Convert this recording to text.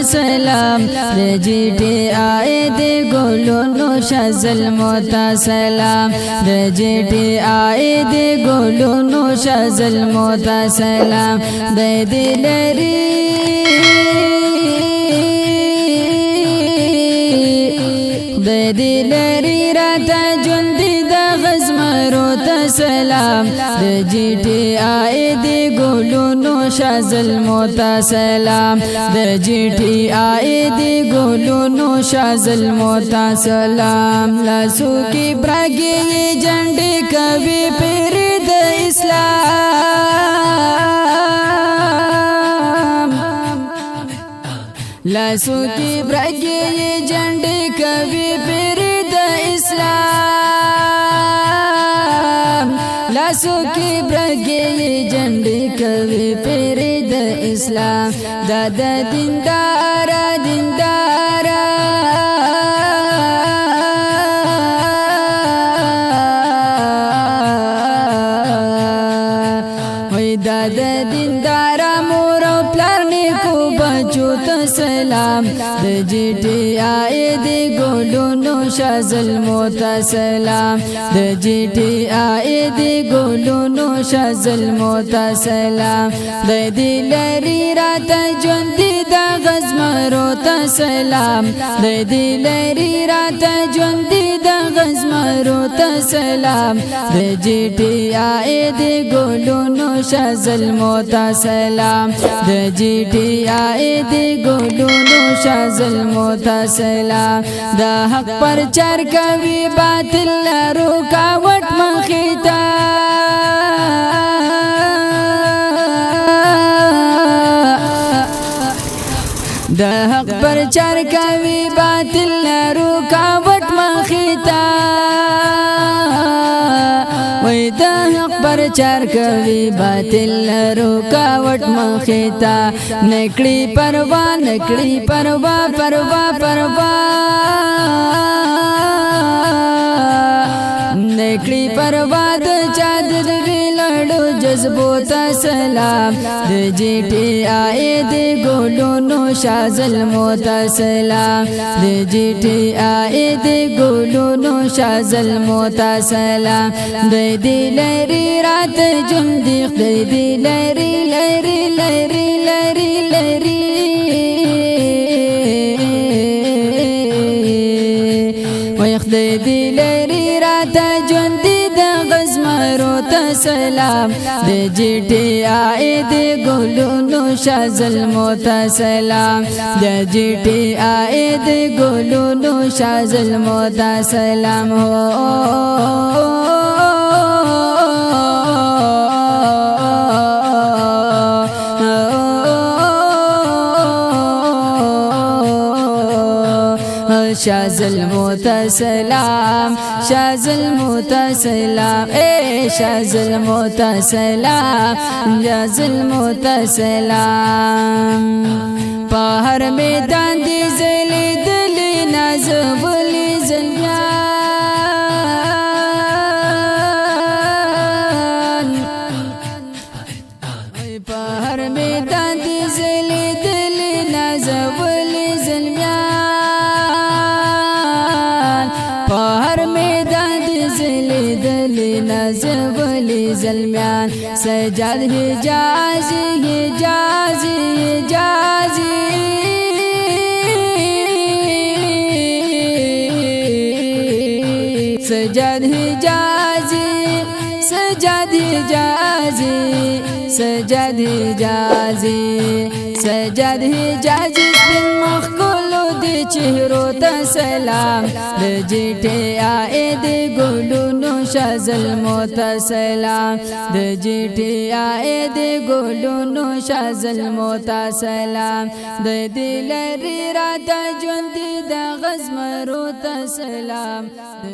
سلام د جی ٹی آئی د ګلونو شازل موتا سلام د جی ٹی آئی د ګلونو شازل موتا سلام د دلری راته ژوند د غزمرو ته سلام د جی ټی آئی د ګلونو شازل موتا سلام د جی ټی آئی د ګلونو شازل موتا سلام لاسو کې برګي جنډې کوي پیر د اسلام لاسو کې برګي جنډې کوي پیر د اسلام لاسو کې برګي جنډې کوي پیر د اسلام د دیندار وای د دیندار مور او پلار نیکو بچو ته سلام د جی ټی آئی د ګلونو شازل موتا سلام د جی ټی آئی د ګلونو شازل موتا سلام د دلری راته ژوند د غزمرو ته سلام د دلری راته ژوند د غزمرو ته سلام د جی ټی آئی د ګلونو شازل موتا سلام د جی ټی آئی د ګلونو شازل موتا سلام د حق پر چار کوي باطل رکاوټ مخیتا د حق پر چار کوي باطل رکاوټ مخیتا وای د حق پر چار کوي باطل رکاوټ مخیتا نکړي پروا نکړي پروا د چا د لړو جذبو ته سلام د جی ټی آئی د ګلونو شازل موتا سلام د جی ټی آئی د ګلونو شازل موتا سلام د دلری رات ژوند د دلری لری وای خدای دلری رات ژوند د غزمرو ته سلام د جی ټی آئی د ګلونو شازل موتا سلام د جی ټی آئی د ګلونو شازل موتا سلام شازل موتا سلام شازل موتا سلام شازل موتا سلام شازل موتا سلام په هر میدان دی زلی دلی نازولی زلیان په هر میدان دی زلی دلی نازولی زلیان په هر میدان دی زلی دلی نازولی زلمیان سجاد حجازی سجاد حجازی بن مخکلو دی چهرو ته سلام د جی ټی آئی د ګلونو شازل موتا سلام د جی ټی آئی د ګلونو شازل موتا سلام د دلری راته ژوند د غزمرو ته سلام د